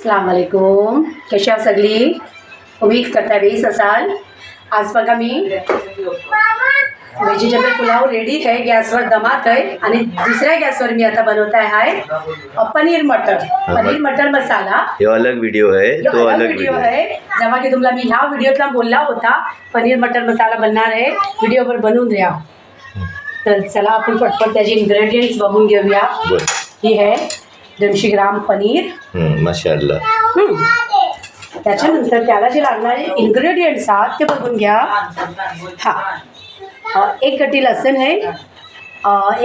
अस्सलाम वालेकुम. कशी आहात सगळी? उम्मीद करता बेस असाल. आज बघा मी व्हेजिटेबल पुलाव रेडी आहे, गॅसवर दमात आहे. आणि दुसऱ्या गॅसवर मी आता बनवत आहे पनीर मटर मसाला. हे अलग व्हिडिओ आहे, तो अलग व्हिडिओ आहे. जेव्हा की तुम्हाला मी ह्या व्हिडिओतला बोलला होता पनीर मटर मसाला बनणार आहे, व्हिडिओवर बनवून द्या. तर चला आपण पटपट त्याचे इन्ग्रेडियंट्स बघून घेऊया. ही आहे 200 ग्राम पनीर. माशाअल्लाह. त्याच्यानंतर त्याला जे लागणारे इन्ग्रेडियंट्स आहेत ते बघून घ्या. एक गड्डी लसूण आहे,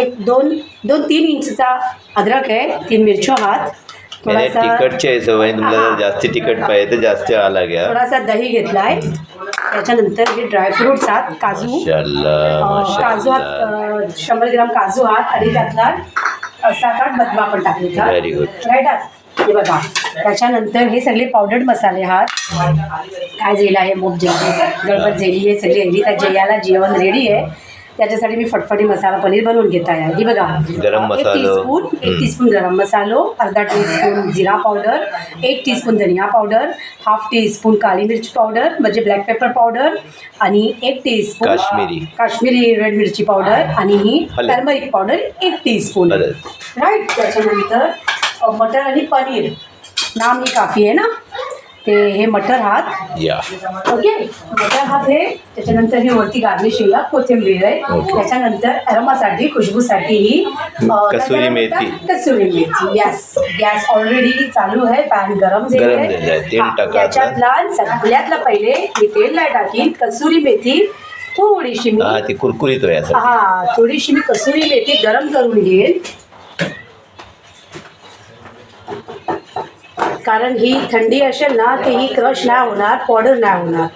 एक दोन 3 इंचचा अदरक आहे, 3 मिरच्या आहात. तिखटचे सवय तुम्हाला जर जास्त तिखट पाहिजे तर जास्त आला घ्या. थोडासा दही घेतलाय. त्याच्यानंतर हे ड्रायफ्रुट्स आहात, काजू आहात, 100 ग्राम काजू आहात आणि त्यातला 7-8 बदाम आपण टाकले. Very good. राईट आहात हे बघा. त्याच्यानंतर हे सगळे पावडर्ड मसाले आहात. काय जेल आहे, मोप जेली, गडबड जेली, हे सगळे रेडी. त्या जेयाला जेवण रेडी आहे. त्याच्यासाठी मी फटफटी मसाला पनीर बनवून घेत आहे. ही बघा, गरम मसालो, 1 टीस्पून गरम मसालो, अर्धा टीस्पून जिरा पावडर, 1 टीस्पून धनिया पावडर, हाफ टीस्पून काली मिर्च पावडर म्हणजे ब्लॅक पेपर पावडर, आणि 1 टीस्पून काश्मीरी रेड मिरची पावडर, आणि ही टर्मरिक पावडर 1 टीस्पून. राईट. त्याच्यानंतर मटर आणि पनीर नाम ही काफी आहे ना. ते हे मटर हात. ओके, मटर हात हे. त्याच्यानंतर ही वरती गार्निशिंगला कोथिंबीर आहे. त्याच्यानंतर अरोमासाठी, खुशबूसाठी ही kasuri methi. Yes, gas already चालू आहे, पॅन गरम झाले आहे. त्याच्यातला सगळ्यातला पहिले मी तेल नाही टाकीन. कसुरी मेथी थोडीशी मी कुरकुरीत थोडीशी मी कसुरी मेथी गरम करून घेईन, कारण ही थंडी असेल ना तर ही क्रश नाही होणार, पावडर नाही होणार.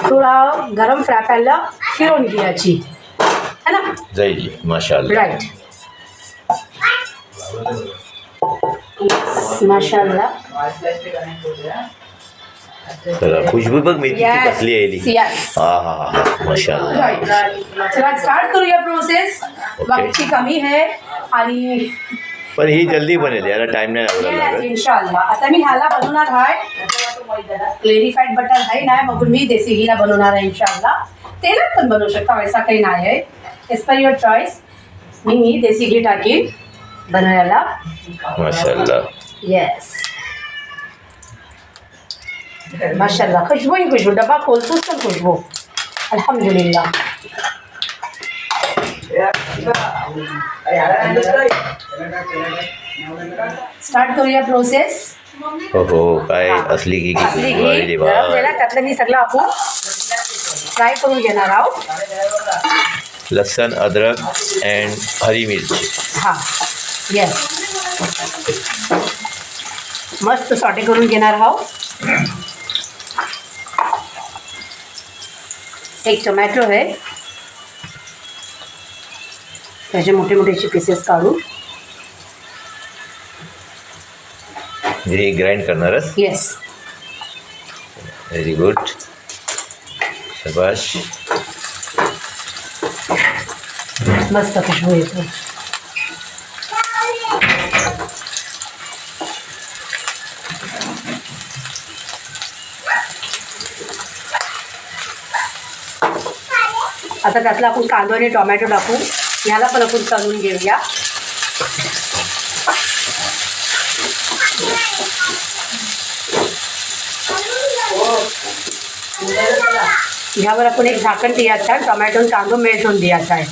थोडा गरम फ्राय पॅनला फिरवून घ्यायची है ना. माशाअल्लाह. राईट. माशाअल्लाह. खुशबू बघ मेथीची कसली आली. माशाअल्लाह. चला स्टार्ट करूया प्रोसेस. वक्तची कमी आहे आणि पण ही जल्दी बनेल, याला टाइम नाही लागत. इंशाल्लाह. आता मी ह्याला बनवणार आहे क्लेरिफाईड बटर आहे ना, मग मी देसी घीला बनवणार आहे इंशाल्लाह. तेलात पण बनवू शकता, वैसा काही नाही आहे, एज पर युअर चॉईस. मी देसी घी टाकीन बनवायला. माशाअल्लाह. येस, माशाअल्लाह. खुशबू ही खुशबू, डब्बा खोलतोच पण खुशबू. अल्हम्दुलिल्लाह. स्टार्ट करूया प्रोसेस. हो काय असली घी त्यातलं मी सगळं आपण फ्राय करून घेणार आहोत. लसण, अदरक अँड हरी मिरची. येस, मस्त सॉटे करून घेणार आहोत. एक टोमॅटो आहे, त्याचे मोठे मोठे पीसेस काढून ग्राइंड करणारच. Yes, very good. शाबाश. मस्त खुशबू येतो. आता त्यातला आपण कांदा आणि टोमॅटो टाकू. ह्याला पण आपण तळून घेऊया. ह्यावर अपन एक झाकण दिया, टोमेटो और कांदो मेल्ट दिया है.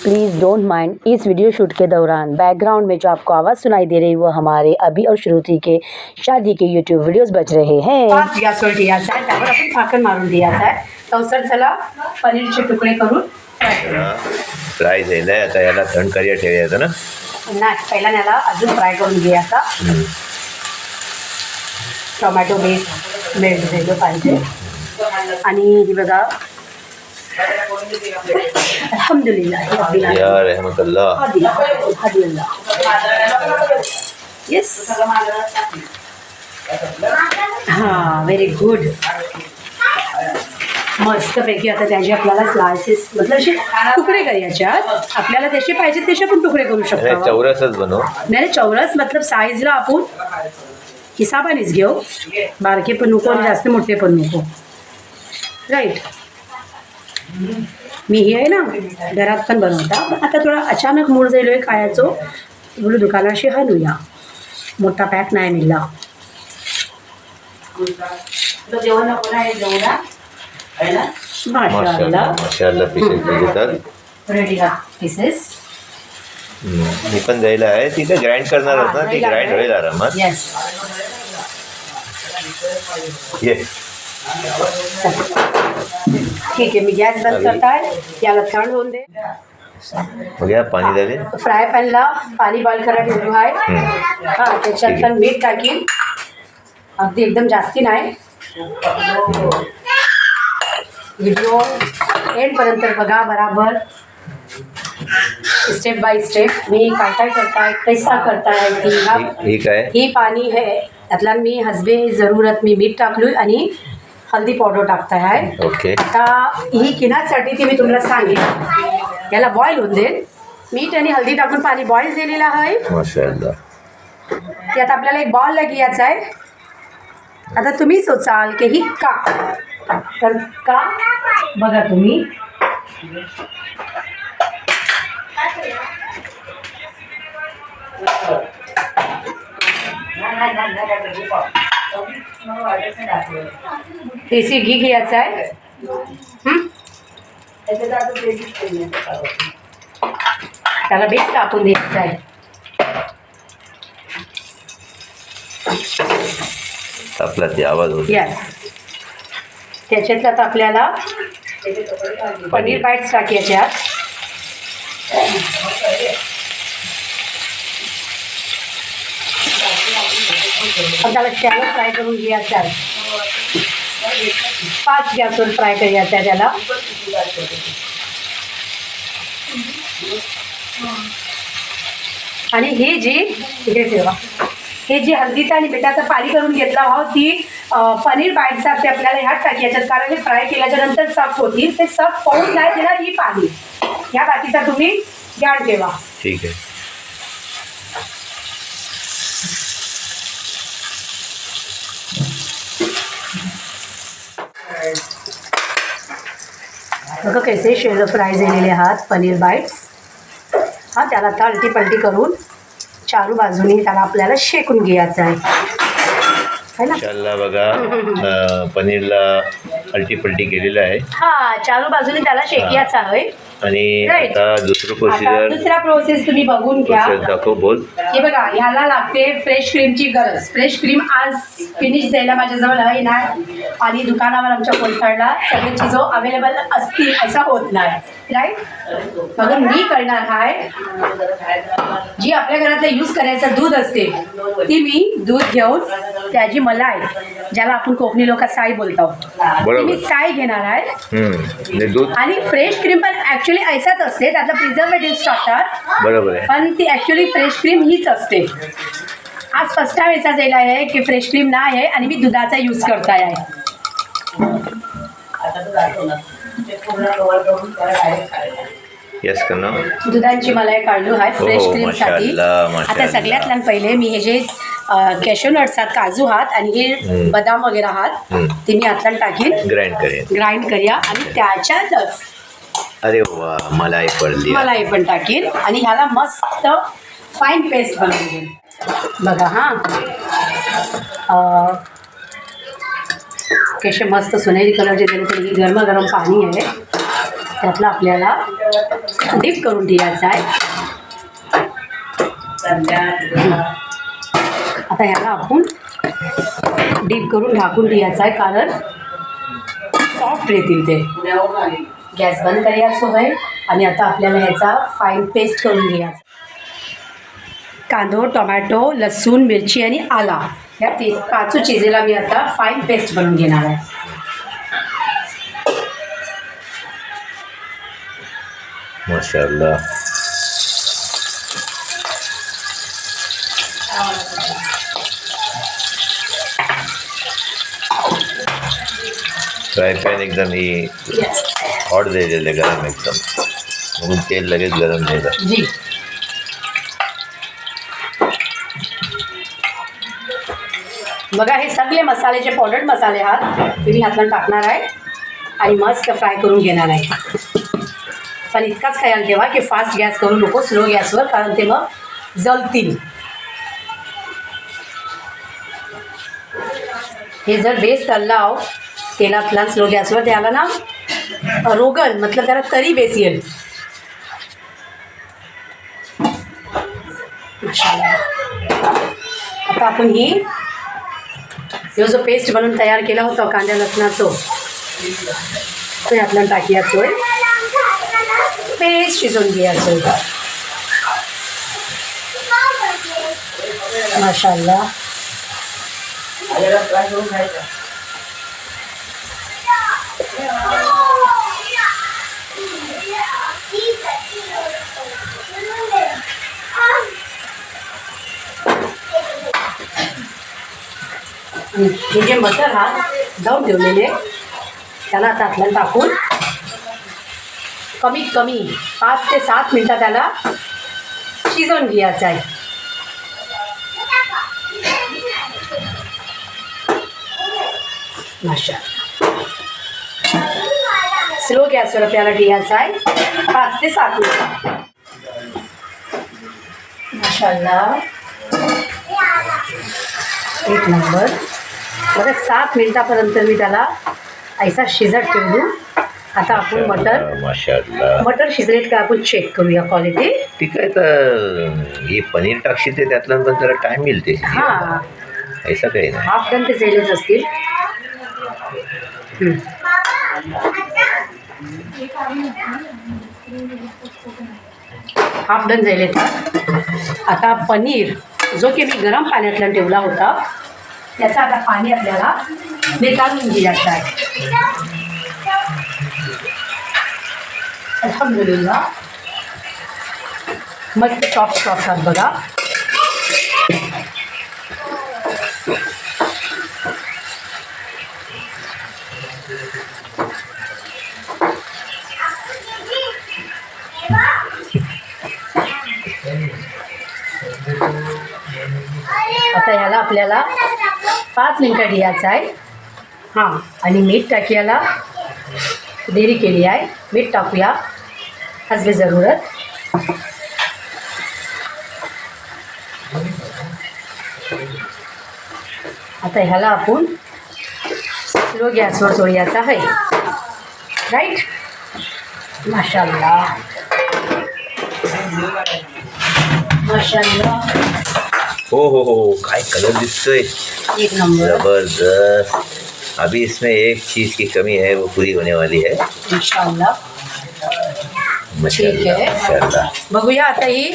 प्लीज़ डोंट माइंड, इस वीडियो शूट के दौरान बैकग्राउंड में जो आपको आवाज़ सुनाई दे रही है वो हमारे अभी और श्रुति के शादी के यूट्यूब वीडियोस बज रहे हैं. गॅसवर दिया है, त्यावर आपण झाकण मारून दिया है. तवसर चला पनीरचे तुकडे करून फ्राय झालं आहे. आता याला थंड करूया, ठेवायचं ना. नाही, पहिला याला अजून फ्राय करून घ्यायचा. टोमॅटो बेस मेल्ट झालं पाहिजे. आणि ही बघा, अल्हम्दुलिल्लाह या रहमतुल्लाह. येस, हां, व्हेरी गुड. मस्तपैकी आता त्याचे आपल्याला स्लायसेस मतलब असे तुकडे करायचे आहेत. आपल्याला त्याचे पाहिजे तसे पण तुकडे करू नाही, शकतो. चौरसच बनव. नाही चौरस मतलब साईजला आपण हिसाबानेच घेऊ. बारके पण नको आणि जास्त मोठे पण नको. राईट. मी हे आहे ना घरात पण बनवता, पण आता थोडा अचानक मूड जाईल आहे खायचो, बोलू दुकानाशी हालूया. मोठा पॅक नाही मिळला. जेवण नको आहे जेवणा माशाअल्लाह. माशाअल्लाह पीसेस घेतात. रेडी हा पीसेस. मी पण द्यायला आहे. तिथे ग्राइंड करणार आहोत ना, ती ग्राइंड होईल आरामात. येस. ये ठीक आहे, मी गॅस बंद करताय. याला थंड होऊन दे. बघा पाणी झाले. फ्राय पॅनला पाणी बॉईल करायला ठेवलो आहे. हां, त्याच्यात पण मीठ टाकीन. अगदी एकदम जास्ती नाही. व्हिडिओ एंडपर्यंत बघा बराबर, स्टेप बाय स्टेप. मी काय काय करताय, कैसा करताय ती हे काय ही पाणी आहे त्यातला मी हसबे जरूरत मी मीठ टाकलोय आणि हल्दी पावडर टाकताय आहे. ओके. आता ही किनासाठी ती मी तुम्हाला सांगेन. याला बॉईल होऊन देईल. मीठ आणि हल्दी टाकून पाणी बॉईल झालेलं आहे. माशाअल्लाह. ते आता आपल्याला एक बॉल घ्यायचा आहे. आता तुम्ही सोचाल की ही का, तर का बघा तुम्ही. देसी घी घ्यायचा आहे. त्याला बेस टाकून द्यायचा आहे. आपला ते आवाज होतो. यस. त्याच्यात आता आपल्याला पनीर बाईट्स टाकायच्या. त्याला शॅलो फ्राय करून घ्यायचं आहे. 5 गॅसवर फ्राय करायचं आहे त्याला. आणि हे जे इथे ठेवा, हे जे हळदीचं आणि मिठाचं पाणी करून घेतला आहोत ती पनीर बाईट्स ते आपल्याला ह्यात टाकायच्यात. कारण हे फ्राय केल्याच्या नंतर सॉफ्ट होतील. ते सॉफ्ट होऊन नाही देणार ही पाणी. ह्या बाकीचा तुम्ही ध्यान ठेवा. ठीक आहे. बघा कैसे शेलो फ्राय झालेले आहात पनीर बाईट्स. हां, त्याला आता अलटी पलटी करून चारू बाजूनी त्याला आपल्याला शेकून घ्यायचं आहे है ना. माशाअल्लाह बघा पनीरला अलटी पलटी केलेलं आहे. हां, चारू बाजूनी त्याला शेकायचं आहे. आणि Right. आता दुसरं आता प्रोसिजर दुसरा प्रोसेस तुम्ही बघून घ्या. दाखव. बोल. हे बघा, ह्याला लागते फ्रेश क्रीमची गरज. फ्रेश क्रीम आज फिनिश जायला माझ्याजवळ आहे नाही, आणि दुकानावर आमच्या कोलथाडला सगळे चीजो अवेलेबल असतील असा होत नाही. राईट. म्हणून मी करणार आहे जी आपल्या घरातलं यूज करायचं दूध असते ती मी दूध घेऊन त्याची मलाई, ज्याला आपण कोकणी लोक साई बोलतो, ती मी साई घेणार आहे. दूध आणि फ्रेश क्रीम पण ॲक्च्युली ऐसाच असते, त्यातलं प्रिझर्वेटिव्ह टाकतात. बरोबर आहे. पण ती ॲक्च्युली फ्रेश क्रीम हीच असते. आज फर्स्ट टाइम असा झाला आहे की फ्रेश क्रीम नाही आहे आणि मी दुधाचा यूज करताय आहे. यस करना. दुधाची मलाई काढलो आहे फ्रेश हो, क्रीमसाठी. माशाअल्लाह, आता माशाअल्लाह. सगळ्यात पहिले मी हे जे कॅशू नट्स आहात, काजू आहात आणि हे बदाम वगैरे आहात ते मी आतला टाकीन, ग्राइंड करेन. ग्राइंड करूया. आणि त्याच्यातच अरे वा, मलाई पडली. मलाई पण टाकीन आणि ह्याला मस्त फाईन पेस्ट बनवून बघा. हां, कसे मस्त सोनेरी कलरचे दिले. गरमागरम पाणी आहे, त्यातलं आपल्याला डीप करून ठेवायचं आहे. आता ह्याला आपण डीप करून ढाकून ठेवायचं आहे, कारण सॉफ्ट राहतील ते. गॅस बंद करायचं आहे आणि आता आपल्याला ह्याचा फाईन पेस्ट करून घ्यायचा. कांदो, टोमॅटो, लसूण, मिरची आणि आला या 5 चीजेला मी आता फाईन पेस्ट बनवून घेणार आहे. माशाअल्लाह. फ्राय पॅन एकदम ही येस हॉट दिलेलं आहे, गरम एकदम, म्हणून तेल लगेच गरम नाही झालं. जी. बघा हे सगळे मसाले जे पावडर मसाले आहात ते मी ह्यातून टाकणार आहे आणि मस्त फ्राय करून घेणार आहे. पण इतकाच ख्याल ठेवा की फास्ट गॅस करू नको, स्लो गॅसवर, कारण ते मग जळतील. हे जर बेस तळला तेलातला स्लो गॅसवर त्याला ना रोगन मतलब त्याला तरी बेस येईल. आता आपण ही जो पेस्ट बनवून तयार केला होता कांद्या लसणाचं तो यातला टाकूयाचोय. पेस्ट शिजवून घ्यायचोय. माशाअल्लाह. हे जे मटर हा जाऊन ठेवलेले त्याला आता आपल्याला टाकून कमीत कमी 5 ते 7 मिनटं त्याला शिजवून घ्यायचं आहे. माशाअल्लाह. स्लो गॅसवर आपल्याला ठेवायचं आहे 5 ते 7 मिनटं. माशाअल्लाह. एक नंबर. बघा 7 मिनटापर्यंत मी त्याला ऐसा शिजत ठेवू. आता आपण मटर शिजलेत का आपण चेक करूया क्वालिटी. ठीक आहे. तर हे पनीर टाकशील ते त्यातलं पण जरा टाईम मिळते. हां ऐसा काही नाही. हाफ डन ते झालेच असतील. हाफ डन झाले. तर आता पनीर जो की मी गरम पाण्यातला ठेवला होता त्याचं आता पाणी आपल्याला निकालून घ्यायचं आहे. अल्हम्दुलिल्लाह मस्त सॉफ्ट सॉफ्ट आहेत बघा. आता ह्याला आपल्याला 5 मिनटं ठेवायचं आहे. हां आणि मीठ टाकूयाला देरी केली आहे. मीठ टाकूया हसबे जरूरत. आता ह्याला आपण स्लो गॅसवर सोडायचं आहे. राईट. माशाअल्लाह माशाअल्लाह. हो हो हो. काय कलर दिसतोय. एक नंबर. जबरदस्त. अभी इसमें एक चीज़ की कमी है, वो पूरी होने वाली है इंशाअल्लाह. ठीक आहे. माशाअल्लाह. बघूया आता ही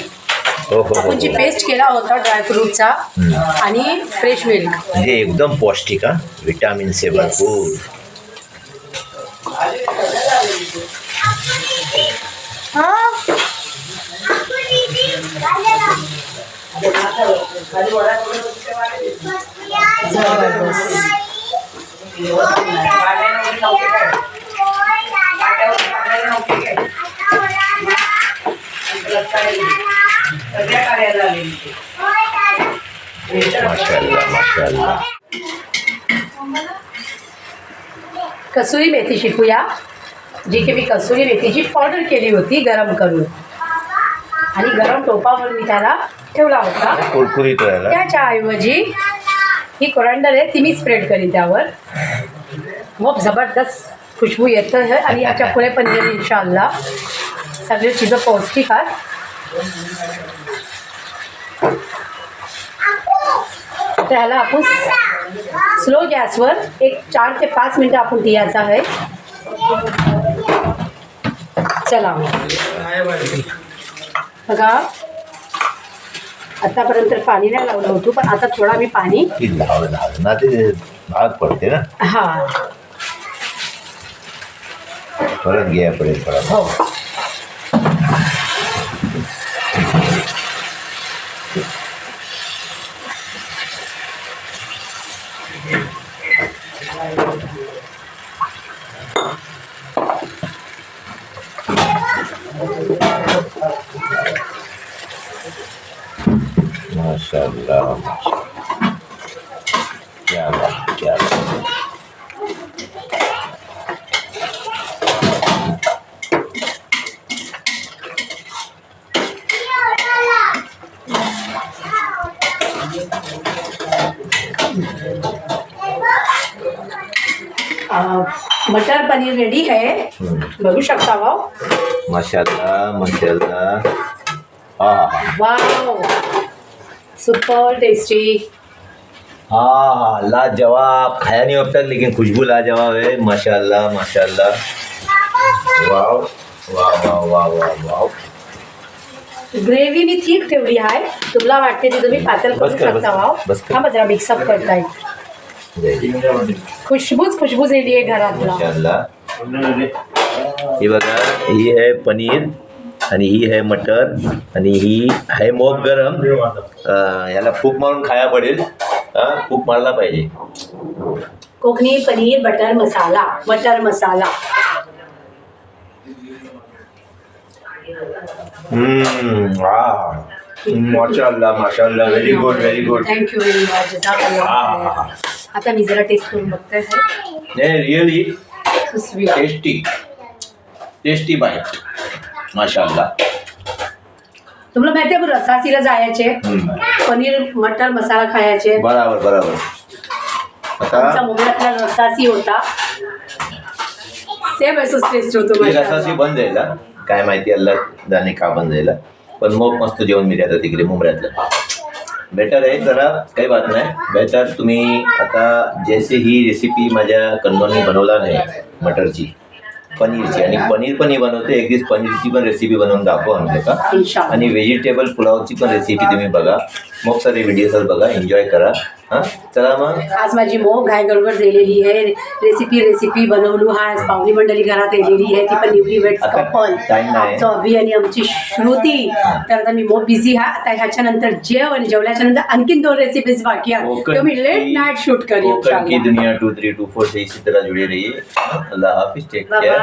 हो हो आपण जी पेस्ट केला होता ड्रायफ्रूटचा आणि फ्रेश मिल्क. म्हणजे एकदम पौष्टिक. हा विटामिन से भरपूर. माशाअल्लाह माशाअल्लाह. कसुरी मेथी शिकूया. जी की मी कसुरी मेथीची पावडर केली होती गरम करून आणि गरम टोपावर मी त्याला ठेवला होता. कुरकुरीत व्हायला. त्याच्याऐवजी ही कोरंडर आहे ती मी स्प्रेड करीन त्यावर. मग जबरदस्त खुशबू येतं आहे आणि याच्या पुढे पण येईल इंशाअल्लाह. सगळे चीज़ं पौष्टिक आहेत. त्याला आपण स्लो गॅसवर एक 4 ते 5 मिनटं आपण ठेवायचं आहे. चला बघा आतापर्यंत पाणी नाही लावलं होतं पण आता थोडा मी पाणी ना ते भाग पडते ना. हां परत घ्या पडेल थोडा. हो. माशाल्लाह माशाल्लाह, क्या बात क्या बात. मटर पनीर रेडी है, बघू शकता. वाव माशाल्लाह माशाल्लाह. हाँ वाव, सुपर टेस्टी. हाँ लाजवाब. खाया नहीं अब तक लेकिन खुशबू लाजवाब है. माशाल्लाह माशाल्लाह. Wow wow wow wow wow wow. Gravy मी ठीक ठेवली आहे. तुम्हाला वाटते ती तुम्ही पातळ करू बस कर, बस शकता. कर, वाव बस कर. हा जरा मिक्सअप करताय. खुशबूच रेडी आहे घरातला. माशाल्लाह. ही बघा, ही आहे पनीर आणि ही आहे मटर आणि ही आहे मोग गरम. याला फूक मारून खाया पडेल. फूक मारला पाहिजे. कोकणी पनीर बटर मसाला. माशाल्लाह माशाल्लाह. Very good very good. Thank you very much. जजाकल्लाह. आता मी जरा टेस्ट करून बघते. नाही रिअली सुस्वीट. Tasty bite. माशाल्लाह. तुम्हाला माहिती आहे रसासीला जायचे, पनीर मटर मसाला खायचे. बराबर बराबर. आमचा आता मुंबईतला रसासी होता. सेम असंच टेस्ट होतो. ती माशाअल्लाह. रसाची बंद जायला काय माहिती, अल्ला जाणे का बंद जायला. पण मग मस्त जेवण मिळालं तिकडे मुंबईतलं. बेटर आहे जरा, काही बात नाही. बेटर तुम्ही आता जैसे ही रेसिपी माझ्या कन्नोनी बनवला नाही मटरची, पनीरची, आणि पनीर पण ही बनवते. एक दिवस पनीरची पण रेसिपी बनवून दाखवा आमच्या का. इंशाअल्लाह. आणि व्हेजिटेबल पुलावची पण रेसिपी तुम्ही बघा. मग सारे व्हिडिओज बघा, एन्जॉय करा. हां चला मग. आज माझी मोग घाय गडबड झालेली आहे. रेसिपी बनवलू. हा आज पाहुणी मंडळी घरात येलेली आहे, ती पण न्यूली वेट आता कपल. time नाही. आमचं अभि आणि आमची श्रुती. तर आता मी मोग बिझी हा. आता ह्याच्यानंतर जेवल्याच्या नंतर आणखीन 2 रेसिपीज बाकी आहेत, तो मी लेट नाईट शूट करेन. कोकण की दुनिया 2324 से इसी तरह जुड़े रहिए. अल्लाह हाफिज. Take care.